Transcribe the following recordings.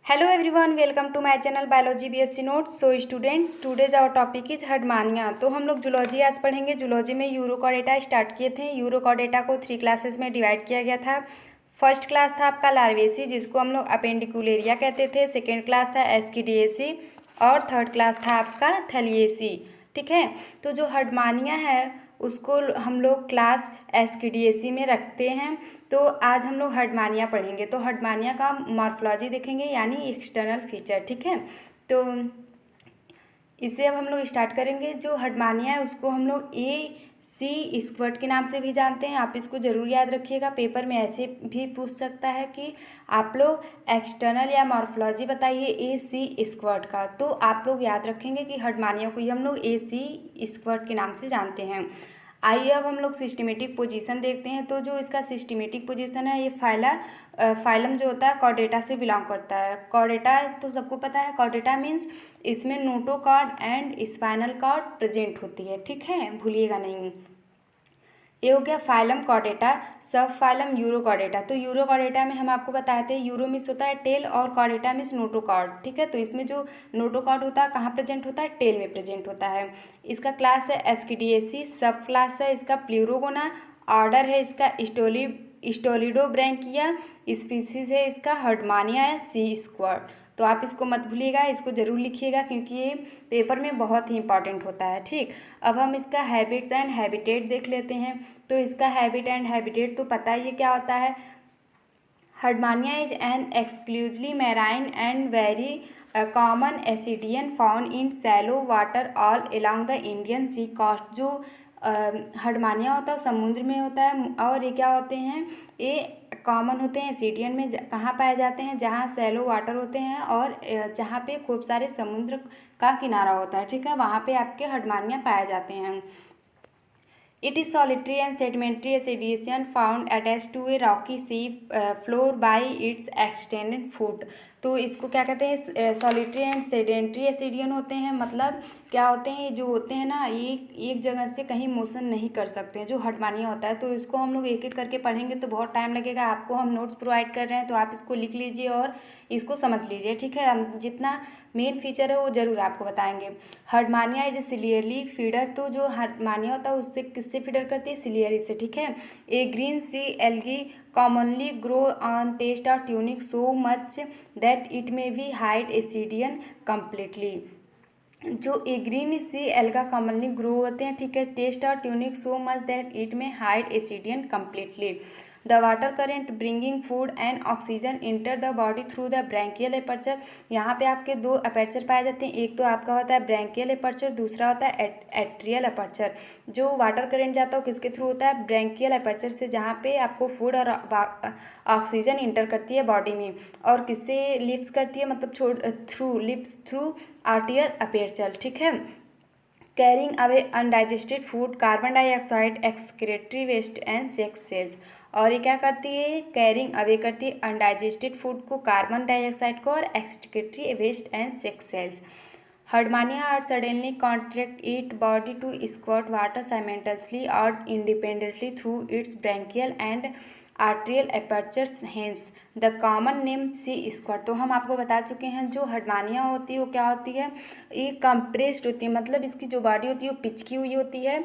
Hello everyone, welcome to my channel Biology BSc Notes. So students, today's our topic is Herdmania. तो हम लोग zoology आज पढ़ेंगे। Zoology में यूरोकॉर्डेटा स्टार्ट किए थे। यूरोकॉर्डेटा को 3 क्लासेस में डिवाइड किया गया था। फर्स्ट क्लास था आपका लार्वेसी, जिसको हम लोग अपेंडिकुलेरिया कहते थे। सेकेंड क्लास था एस्किडिएसी और थर्ड क्लास था आपका थैलिएसी। ठीक है, तो जो हर्डमानिया है उसको हम लोग क्लास एस्किडिएसी में रखते हैं। तो आज हम लोग हर्डमानिया पढ़ेंगे। तो हर्डमानिया का मॉर्फोलॉजी देखेंगे, यानी एक्सटर्नल फीचर। ठीक है, तो इसे अब हम लोग स्टार्ट करेंगे। जो हर्डमानिया है उसको हम लोग AC स्क्वाड के नाम से भी जानते हैं। आप इसको ज़रूर याद रखिएगा, पेपर में ऐसे भी पूछ सकता है कि आप लोग एक्सटर्नल या मॉर्फोलॉजी बताइए AC स्क्वाड का। तो आप लोग याद रखेंगे कि हर्डमानिया को ही हम लोग AC स्क्वाड के नाम से जानते हैं। आइए अब हम लोग सिस्टमेटिक पोजीशन देखते हैं। तो जो इसका सिस्टमेटिक पोजीशन है, ये फाइलम जो होता है कॉर्डेटा से बिलोंग करता है। कॉर्डेटा तो सबको पता है, कॉर्डेटा मीन्स इसमें notochord and spinal cord present होती है। ठीक है, भूलिएगा नहीं। ये हो गया phylum Chordata. Subphylum Urochordata. तो यूरोकॉर्डेटा में हम आपको बताए थे, यूरो मीन्स होता है टेल और कॉर्डेटा मीन्स नोटोकॉर्ड। ठीक है, तो इसमें जो नोटोकॉर्ड होता है कहाँ प्रेजेंट होता है? टेल में प्रेजेंट होता है। इसका क्लास है एस्किडिएसी। सब क्लास है इसका प्लूरोगोना। ऑर्डर है इसका स्टोलिडोब्रैंकिया। स्पीसीज है इसका हर्डमानिया या सी स्क्वाड। तो आप इसको मत भूलिएगा, इसको ज़रूर लिखिएगा क्योंकि ये पेपर में बहुत ही इंपॉर्टेंट होता है। ठीक, अब हम इसका हैबिट्स एंड हैबिटेट देख लेते हैं। तो इसका हैबिट एंड हैबिटेट तो पता ही है क्या होता है। Herdmania is an exclusively marine and very common ascidian found in shallow water all along the Indian sea coast. जो हर्डमानिया होता है समुद्र में होता है, और ये क्या होते हैं, ये कॉमन होते हैं एसिडियन में। कहाँ पाए जाते हैं? जहाँ सैलो वाटर होते हैं और जहाँ पे खूब सारे समुद्र का किनारा होता है। ठीक है, वहाँ पे आपके हर्डमानिया पाए जाते हैं। It is solitary and sedimentary acidification found attached to a rocky sea floor by its extended foot। तो इसको क्या कहते हैं? सॉलिटरी एंड सेडेंट्री एसिडियन होते हैं। मतलब क्या होते हैं? जो होते हैं ना, ये एक जगह से कहीं मोशन नहीं कर सकते हैं, जो हर्डमानिया होता है। तो इसको हम लोग एक एक करके पढ़ेंगे तो बहुत टाइम लगेगा। आपको हम नोट्स प्रोवाइड कर रहे हैं, तो आप इसको लिख लीजिए और इसको समझ लीजिए। ठीक है, हम जितना मेन फीचर है वो ज़रूर आपको बताएंगे। Herdmania is ciliarly feeder. तो जो हर्डमानिया होता है उससे किससे फीडर करती है? सिलियरी से। ठीक है, a green sea algae commonly grow on test of tunic so much that it may be hide ascidian completely. जो a green sea alga commonly grow होते हैं, ठीक है, टेस्ट और tunic so much that it में hide ascidian completely. The water current bringing food and oxygen into the body through the branchial aperture. यहाँ पे आपके दो अपर्चर पाए जाते हैं। एक तो आपका होता है ब्रैंकियल एपर्चर, दूसरा होता है एट्रियल एपर्चर। जो वाटर करेंट जाता है वो किसके थ्रू होता है? ब्रैंकियल एपर्चर से, जहाँ पे आपको फूड और ऑक्सीजन इंटर करती है बॉडी में। और किससे लिप्स करती है? मतलब through lips, through atrial aperture. ठीक है, carrying away undigested food, carbon dioxide, excretory waste and sex cells. और ये क्या करती है? कैरिंग अवे करती है अनडाइजेस्टेड फूड को, कार्बन डाइऑक्साइड को और excretory waste and sex cells. Herdmania are suddenly contract it body to squat water simultaneously और independently through its branchial and atrial apertures, hence the common name sea squat. तो हम आपको बता चुके हैं, जो हर्डमानिया होती है वो क्या होती है? ये कंप्रेस्ड होती है, मतलब इसकी जो बॉडी होती है वो पिचकी हुई होती है।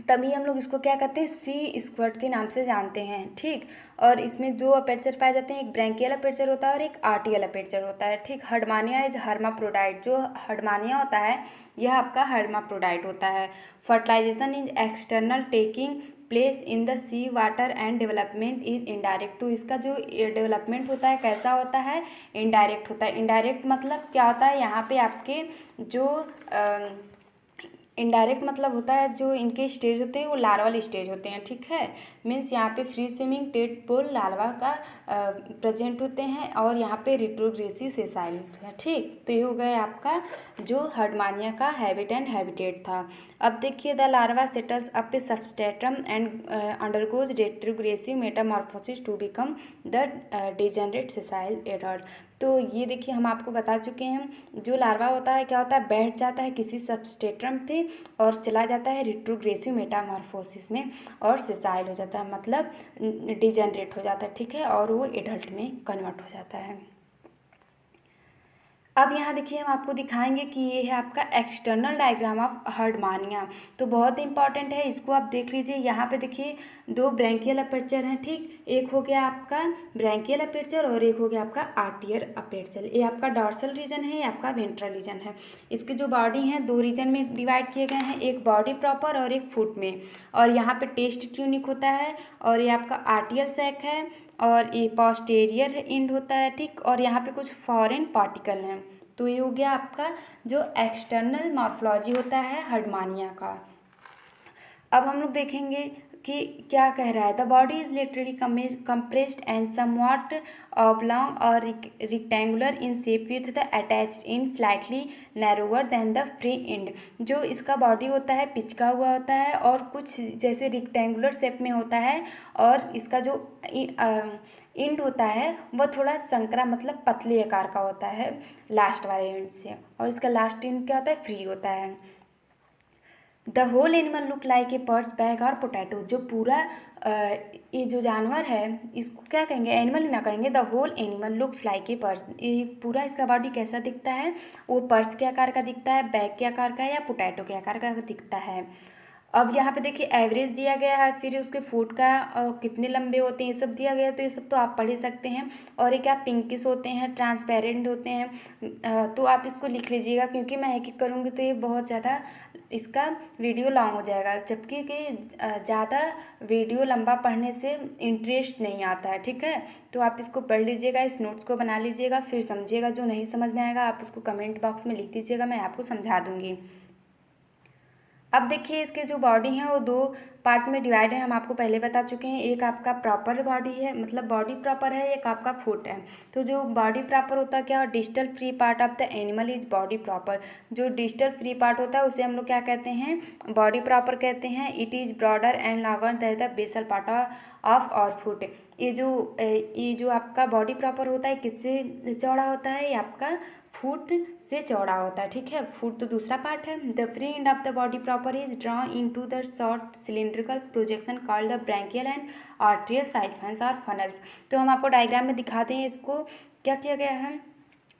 तभी हम लोग इसको क्या कहते हैं? सी स्क्वाट के नाम से जानते हैं। ठीक, और इसमें दो अपर्चर पाए जाते हैं, एक ब्रैंकियल अपर्चर होता है और एक आर्टियल अपर्चर होता है। ठीक, हर्डमानिया इज हर्माप्रोडाइट। जो हर्डमानिया होता है यह आपका हर्माप्रोडाइट होता है। Fertilisation is external taking place in the sea water and development is indirect. तो इसका जो डेवलपमेंट होता है कैसा होता है? इनडायरेक्ट होता है। इनडायरेक्ट मतलब क्या होता है? यहाँ पे आपके जो इनडायरेक्ट मतलब होता है, जो इनके स्टेज होते हैं वो लार्वल स्टेज होते हैं। ठीक है, मीन्स यहाँ पे फ्री स्विमिंग टेडपोल लार्वा का प्रेजेंट होते हैं और यहाँ पे रिट्रोग्रेसिव सेसाइल होते हैं। ठीक, तो ये हो गया आपका जो हर्डमानिया का हैबिट एंड हैबिटेट था। अब देखिए, the larva settles up a substratum and undergoes retrogressive metamorphosis to become the degenerate sessile adult. तो ये देखिए, हम आपको बता चुके हैं, जो लार्वा होता है क्या होता है? बैठ जाता है किसी सबस्ट्रेटम पे और चला जाता है रिट्रोग्रेसिव मेटामॉर्फोसिस में और सेसाइल हो जाता है, मतलब डिजेनरेट हो जाता है। ठीक है, और वो एडल्ट में कन्वर्ट हो जाता है। अब यहाँ देखिए हम आपको दिखाएंगे कि ये है आपका एक्सटर्नल डायग्राम ऑफ हर्डमानिया। तो बहुत इंपॉर्टेंट है, इसको आप देख लीजिए। यहाँ पे देखिए दो ब्रैंकियल अपर्चर हैं, ठीक। एक हो गया आपका ब्रैंकियल अपर्चर और एक हो गया आपका आर्टियर अपर्चर। ये आपका डॉर्सल रीजन है, ये आपका वेंट्रल रीजन है। इसके जो बॉडी हैं दो रीजन में डिवाइड किए गए हैं, एक बॉडी प्रॉपर और एक फुट में। और यहाँ पे टेस्ट ट्यूनिक होता है और ये आपका आर्टियल सैक है और ये पोस्टेरियर एंड होता है, ठीक। और यहाँ पे कुछ फॉरेन पार्टिकल हैं। तो ये हो गया आपका जो एक्सटर्नल मॉर्फोलॉजी होता है हर्डमानिया का। अब हम लोग देखेंगे कि क्या कह रहा है। The body is literally compressed and somewhat oblong और rectangular in shape with the attached end slightly narrower than the free end. जो इसका बॉडी होता है पिचका हुआ होता है और कुछ जैसे रिक्टेंगुलर शेप में होता है और इसका जो एंड होता है वह थोड़ा संकरा मतलब पतले आकार का होता है लास्ट वाले एंड से, और इसका लास्ट एंड क्या होता है फ्री होता है। The whole animal look like a purse bag or potato. जो पूरा ये जो जानवर है इसको क्या कहेंगे, एनिमल ना कहेंगे। The whole animal looks like a purse. ये पूरा इसका बॉडी कैसा दिखता है, वो पर्स के आकार का दिखता है, बैग के आकार का या पोटैटो के आकार का दिखता है। अब यहाँ पे देखिए एवरेज दिया गया है, फिर उसके फुट का कितने लंबे होते हैं ये सब दिया गया है। तो ये सब तो आप पढ़ ही सकते हैं। और ये क्या पिंकिश होते हैं, ट्रांसपेरेंट होते हैं। तो आप इसको लिख लीजिएगा, क्योंकि मैं एक एक करूँगी तो ये बहुत ज़्यादा इसका वीडियो लॉन्ग हो जाएगा, जबकि ज़्यादा वीडियो लंबा पढ़ने से इंटरेस्ट नहीं आता है, ठीक है। तो आप इसको पढ़ लीजिएगा, इस नोट्स को बना लीजिएगा, फिर समझिएगा। जो नहीं समझ में आएगा आप उसको कमेंट बॉक्स में लिख दीजिएगा, मैं आपको समझा दूँगी। अब देखिए इसके जो बॉडी हैं वो दो पार्ट में डिवाइड है, हम आपको पहले बता चुके हैं। एक आपका प्रॉपर बॉडी है, मतलब बॉडी प्रॉपर है, एक आपका फुट है। तो जो बॉडी प्रॉपर होता है क्या, distal free part of the animal is body proper. जो डिस्टल फ्री पार्ट होता है उसे हम लोग क्या कहते हैं, बॉडी प्रॉपर कहते हैं। It is broader and longer than the basal part of or foot. ये जो आपका बॉडी प्रॉपर होता है किससे चौड़ा होता है, ये आपका फुट से चौड़ा होता है, ठीक है। फुट तो दूसरा पार्ट है। The free end of the body proper is draw into the short cylindrical projection called the branchial and atrial siphons और फनल्स। तो हम आपको डायग्राम में दिखाते हैं। इसको क्या किया गया है,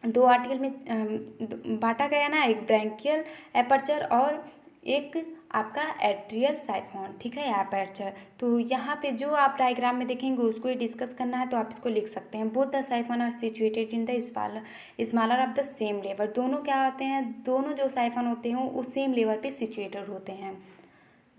दो आर्टिकल में बांटा गया ना, एक ब्रैंकियल एपर्चर और एक आपका एट्रियल साइफॉन, ठीक है, एपर्चर। तो यहाँ पे जो आप डायग्राम में देखेंगे उसको ही डिस्कस करना है, तो आप इसको लिख सकते हैं। Both the siphon are situated in the smaller of the same level. दोनों क्या होते हैं, दोनों जो साइफॉन होते हैं वो सेम लेवल पे सिचुएटेड होते हैं।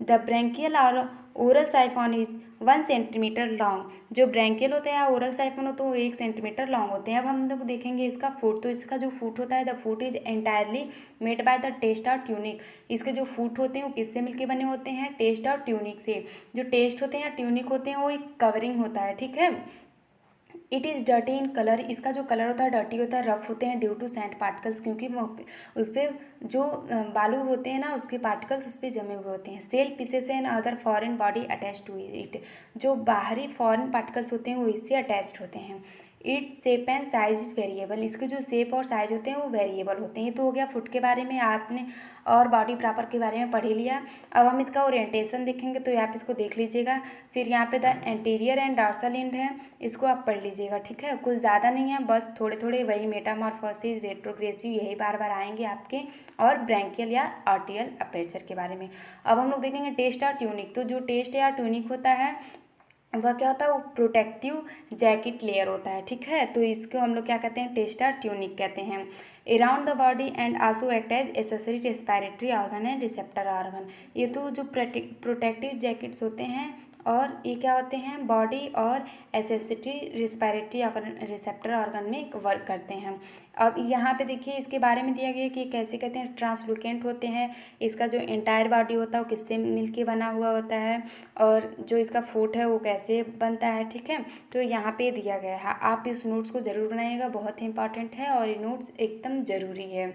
द ब्रैंकियल और ओरल साइफॉन इज 1 सेंटीमीटर लॉन्ग। जो ब्रैंकियल होते हैं ओरल साइफॉन होते हैं वो 1 सेंटीमीटर लॉन्ग होते हैं। अब हम लोग देखेंगे इसका फुट। तो इसका जो फुट होता है, the foot is entirely made by the test और ट्यूनिक। इसके जो फुट होते हैं वो किससे मिलके बने होते हैं, टेस्ट और ट्यूनिक से। जो टेस्ट होते हैं ट्यूनिक होते हैं वो एक कवरिंग होता है, ठीक है। It is dirty in colour. इसका जो कलर होता है डर्टी होता है, रफ होते हैं ड्यू टू सैंड पार्टिकल्स, क्योंकि उस पर जो बालू होते हैं ना उसके पार्टिकल्स उस पर जमे हुए होते हैं। Shell pieces and other foreign body attach to it. जो बाहरी फॉरेन पार्टिकल्स होते हैं वो इससे अटैच्ड होते हैं। It shape and size is variable. इसके जो शेप और साइज होते हैं वो वेरिएबल होते हैं। तो हो गया फुट के बारे में आपने, और बॉडी प्रॉपर के बारे में पढ़ ही लिया। अब हम इसका ओरिएंटेशन देखेंगे, तो आप इसको देख लीजिएगा। फिर यहाँ पे the anterior and dorsal and है, इसको आप पढ़ लीजिएगा, ठीक है। कुछ ज़्यादा नहीं है, बस थोड़े थोड़े वही मेटामॉर्फोसिस, रेट्रोग्रेसिव, यही बार बार आएंगे आपके, और ब्रैंकियल या आर्टियल अपर्चर के बारे में। अब हम लोग देखेंगे टेस्ट और ट्यूनिक। तो जो टेस्ट या ट्यूनिक होता है वह क्या होता है, वो प्रोटेक्टिव जैकेट लेयर होता है, ठीक है। तो इसको हम लोग क्या कहते हैं, टेस्टर ट्यूनिक कहते हैं। Around the body and also act as accessory respiratory organ and receptor organ. ये तो जो प्रोटेक्टिव जैकेट्स होते हैं और ये क्या होते हैं, बॉडी और एसेसरी रेस्पिरेटरी रिसेप्टर ऑर्गन में वर्क करते हैं। अब यहाँ पे देखिए इसके बारे में दिया गया है कि कैसे कहते हैं, ट्रांसलूकेंट होते हैं। इसका जो एंटायर बॉडी होता है वो किससे मिलके बना हुआ होता है, और जो इसका फुट है वो कैसे बनता है, ठीक है। तो यहाँ पे दिया गया है, आप इस नोट्स को ज़रूर बनाइएगा, बहुत ही इंपॉर्टेंट है और ये नोट्स एकदम ज़रूरी है।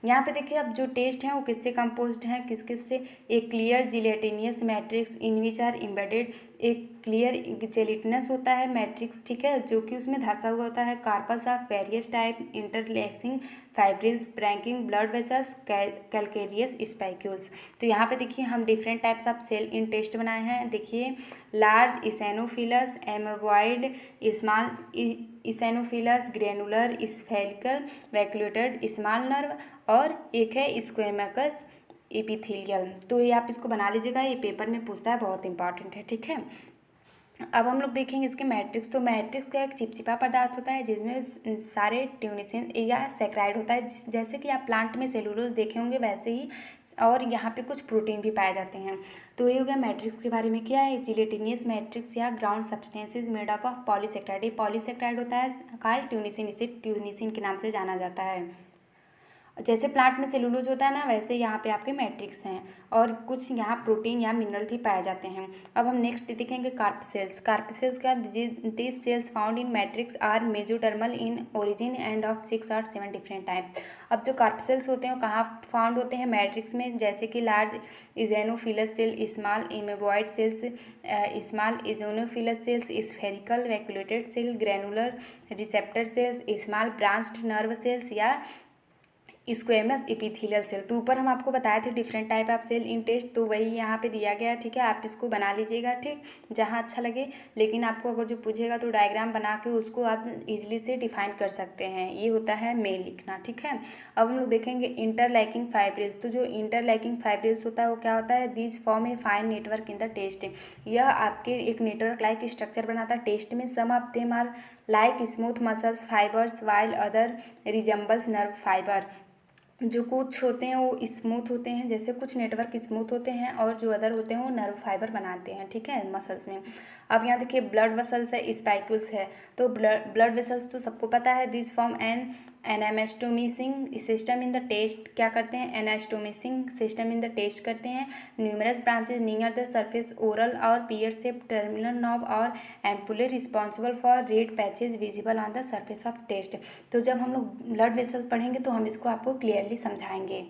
यहाँ पे देखिए अब जो टेस्ट हैं वो किससे कंपोज्ड हैं, किस किस से, एक clear gelatinous matrix in which are embedded एक क्लियर जेलिटिनस होता है मैट्रिक्स, ठीक है, जो कि उसमें धंसा हुआ होता है। Corpus of various type, interlacing fibrils, branching blood vessels, calcareous spicules. तो यहाँ पे देखिए हम different types of cell in test बनाए हैं। देखिए large eosinophils, amoeboid, small eosinophils, granular, spherical, vacuolated, small nerve, और एक है स्क्वेमकस एपिथेलियल। तो ये आप इसको बना लीजिएगा, ये पेपर में पूछता है, बहुत इंपॉर्टेंट है, ठीक है। अब हम लोग देखेंगे इसके मैट्रिक्स। तो मैट्रिक्स का एक चिपचिपा पदार्थ होता है जिसमें सारे ट्यूनिसिन या सैकराइड होता है, जैसे कि आप प्लांट में सेलुलोज देखे होंगे वैसे ही, और यहाँ पे कुछ प्रोटीन भी पाए जाते हैं। तो ये हो गया मैट्रिक्स के बारे में। क्या है जिलेटिनियस मैट्रिक्स या ground substances made up of polysaccharide. ये पॉलीसेक्राइड होता है कॉल्ड ट्यूनिसिन, इसे ट्यूनिसिन के नाम से जाना जाता है। जैसे प्लांट में सेलुलोज होता है ना, वैसे यहाँ पे आपके मैट्रिक्स हैं, और कुछ यहाँ प्रोटीन या मिनरल भी पाए जाते हैं। अब हम नेक्स्ट देखेंगे कार्प सेल्स। कार्प सेल्स का this cells found in matrix are mesodermal in origin and of 6 or 7 different type. अब जो कार्प सेल्स होते हैं वो कहाँ फाउंड होते हैं, मैट्रिक्स में, जैसे कि large eosinophils cell, small amoeboid cells, small eosinophils cells, spherical vacuolated cell, granular receptor cells, small branched nerve cells, या स्क्वेमस एपिथेलियल सेल। तो ऊपर हम आपको बताए थे different type of cell in test, तो वही यहाँ पे दिया गया है, ठीक है। आप इसको बना लीजिएगा, ठीक, जहाँ अच्छा लगे। लेकिन आपको अगर जो पूछेगा तो डायग्राम बना के उसको आप इजीली से डिफाइन कर सकते हैं। ये होता है मेल लिखना, ठीक है। अब हम लोग देखेंगे इंटरलैकिंग फाइब्रिल्स। तो जो इंटरलैकिंग फाइब्रिल्स होता है वो क्या होता है, this form a fine network in the test. यह आपके एक नेटवर्क लाइक स्ट्रक्चर बनाता है टेस्ट में। Some of them are like smooth muscles fibres while other resembles nerve fibre. जो कुछ होते हैं वो स्मूथ होते हैं, जैसे कुछ नेटवर्क स्मूथ होते हैं, और जो अदर होते हैं वो नर्व फाइबर बनाते हैं, ठीक है, मसल्स में। अब यहाँ देखिए ब्लड वेसल्स है, स्पाइक्यूल्स है। तो ब्लड वेसल्स तो सबको पता है, this form an anastomosing system in the test. क्या करते हैं, anastomosing system in the test करते हैं। Numerous branches near the surface, oral और पियर शेप टर्मिनल नॉब और ampullae responsible for red patches visible on the surface of test. तो जब हम लोग ब्लड वेसल्स पढ़ेंगे तो हम इसको आपको क्लियरली समझाएंगे।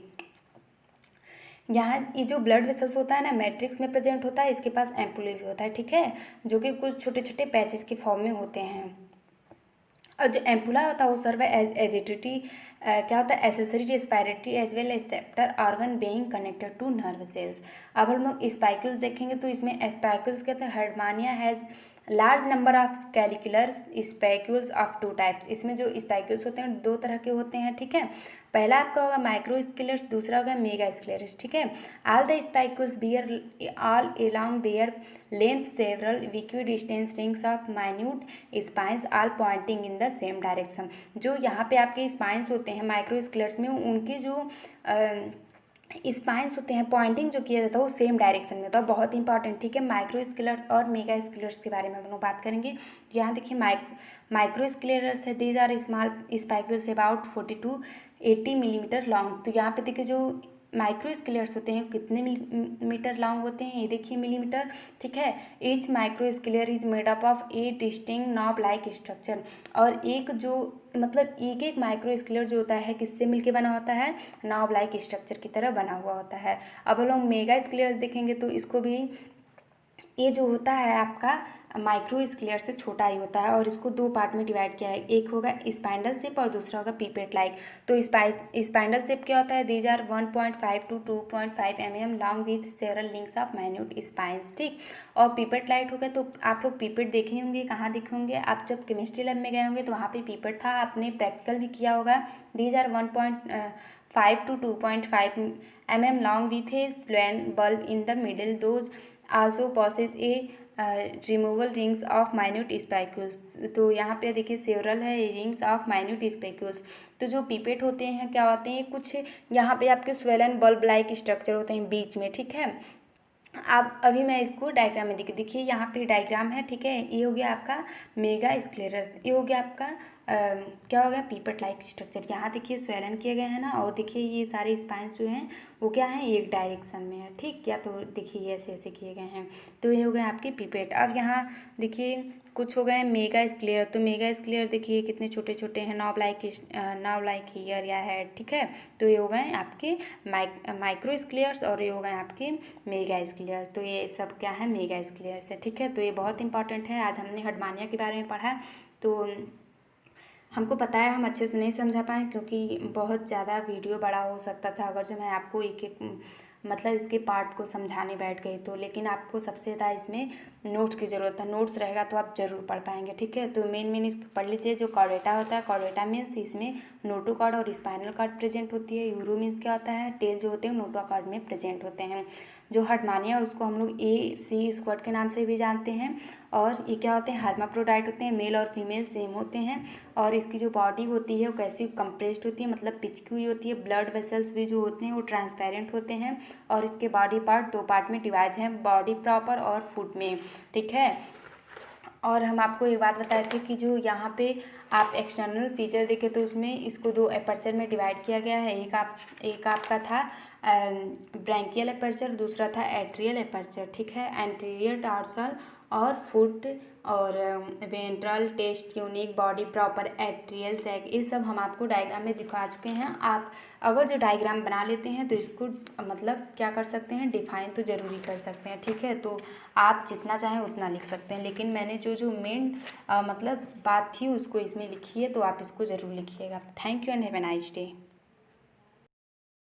यहाँ ये जो ब्लड वेसल्स होता है ना, मैट्रिक्स में प्रेजेंट होता है, इसके पास एम्पुले भी होता है, ठीक है, जो कि कुछ छोटे छोटे पैचेस के फॉर्म में होते हैं। और जो एम्पुला होता है वो सर्व एजिटिटी क्या होता है, accessory respiratory as well acceptor organ being connected to nerve cells. अब हम लोग स्पाइकल्स देखेंगे, तो इसमें स्पाइकल्स कहते हैं Herdmania has large number of calcareous spicules of 2 types. इसमें जो स्पाइक्यूल्स होते हैं 2 तरह के होते हैं, ठीक है। पहला आपका होगा माइक्रोस्केलर्स, दूसरा होगा मेगा स्केलर्स, ठीक है। All the spicules bear all along their length several equidistance rings of minute spines all pointing in the same direction. जो यहाँ पे आपके स्पाइंस होते हैं माइक्रोस्केलर्स में, उनके जो स्पाइंस होते हैं पॉइंटिंग जो किया जाता है वो सेम डायरेक्शन में होता है, बहुत इंपॉर्टेंट, ठीक है। माइक्रोस्केलर्स और मेगा स्केलर्स के बारे में हम लोग बात करेंगे। यहाँ देखिए माइक्रोस्केलर्स है, these are small spicules about 40 to 80 millimetre long. तो यहाँ पे देखिए जो माइक्रोस्केलर्स होते हैं कितने मीटर लॉन्ग होते हैं, ये देखिए मिलीमीटर, ठीक है। Each microsclere is made up of a distinct knob like structure. और एक जो मतलब एक एक माइक्रोस्केलर जो होता है किससे मिलके बना होता है, नॉब लाइक स्ट्रक्चर की तरह बना हुआ होता है। अब हम लोग मेगा स्केलर्स देखेंगे तो इसको भी, ये जो होता है आपका माइक्रोस्केलर से छोटा ही होता है, और इसको 2 पार्ट में डिवाइड किया है, एक होगा स्पाइंडल शेप और दूसरा होगा पीपेट लाइक। तो स्पाइंडल शेप क्या होता है, these are 1.5 to 2.5 mm long with several links of minute spines, ठीक। और पीपेट लाइट हो गया, तो आप लोग पीपेट देखे होंगे, कहाँ देखे होंगे, आप जब केमिस्ट्री लैब में गए होंगे तो वहाँ पे पीपेट था, आपने प्रैक्टिकल भी किया होगा। These are 1.5 to 2.5 mm long with a swollen bulb in the middle, those also possess a removal rings of minute spicules. तो यहाँ पे देखिए सेवरल है रिंग्स ऑफ माइन्यूट स्पाइक्यूल्स। तो जो पीपेट होते हैं क्या होते हैं, कुछ यहाँ पे आपके स्वेलन बल्ब लाइक स्ट्रक्चर होते हैं बीच में, ठीक है। अब अभी मैं इसको डायग्राम में देखिए यहाँ पे डायग्राम है, ठीक है। ये हो गया आपका मेगा स्क्लेरस, ये हो गया आपका क्या हो गया, पीपट लाइक स्ट्रक्चर। यहाँ देखिए स्वेलन किए गए हैं ना, और देखिए ये सारे स्पाइंस जो हैं वो क्या है, एक डायरेक्शन में है, ठीक। या तो देखिए ऐसे ऐसे किए गए हैं, तो ये हो गए आपके पीपेट। अब यहाँ देखिए कुछ हो गए मेगा स्क्लेयर। तो मेगा स्क्लेयर देखिए कितने छोटे छोटे हैं, नॉब लाइक ईयर या हेड, ठीक है। तो ये हो गए आपके माइक्रो स्क्लेयर्स, और ये हो गए आपके मेगा स्क्लेयर्स। तो ये सब क्या है, मेगा स्क्लेयर्स है, ठीक है। तो ये बहुत इंपॉर्टेंट है। आज हमने हर्टमानिया के बारे में पढ़ा, तो हमको पता है हम अच्छे से नहीं समझा पाए, क्योंकि बहुत ज़्यादा वीडियो बड़ा हो सकता था अगर जो मैं आपको एक एक मतलब इसके पार्ट को समझाने बैठ गई तो। लेकिन आपको सबसे ज़्यादा इसमें नोट्स की ज़रूरत है, नोट्स रहेगा तो आप ज़रूर पढ़ पाएंगे, ठीक है। तो मेन इसको पढ़ लीजिए। जो कॉर्डेटा होता है, कॉर्डेटा मीन्स इसमें नोटोकॉर्ड और स्पाइनल कॉर्ड प्रेजेंट होती है। यूरो मीन्स क्या होता है, टेल जो होते हैं नोटोकॉर्ड में प्रेजेंट होते हैं। जो हर्टमानिया उसको हम लोग AC स्क्वाड के नाम से भी जानते हैं। और ये क्या होते हैं, हर्माफ्रोडाइट होते हैं, मेल और फीमेल सेम होते हैं। और इसकी जो बॉडी होती है वो कैसी कंप्रेस्ड होती है, मतलब पिचकी हुई होती है। ब्लड वेसल्स भी जो होते हैं वो ट्रांसपेरेंट होते हैं। और इसके बॉडी पार्ट 2 पार्ट में डिवाइड हैं, बॉडी प्रॉपर और फुट में, ठीक है। और हम आपको एक बात बताए थे कि जो यहाँ पे आप एक्सटर्नल फीचर देखें तो उसमें इसको 2 एपर्चर में डिवाइड किया गया है। एक आपका था ब्रैंकियल एपर्चर, दूसरा था एट्रियल एपर्चर, ठीक है। एंटीरियर टार्सल और फुट और ventral, test tunic, body proper, atrial sac, ये सब हम आपको डायग्राम में दिखा चुके हैं। आप अगर जो डायग्राम बना लेते हैं तो इसको मतलब क्या कर सकते हैं, डिफाइन तो ज़रूरी कर सकते हैं, ठीक है। तो आप जितना चाहें उतना लिख सकते हैं, लेकिन मैंने जो मेन मतलब बात थी उसको इसमें लिखी है, तो आप इसको ज़रूर लिखिएगा। Thank you and have a nice day.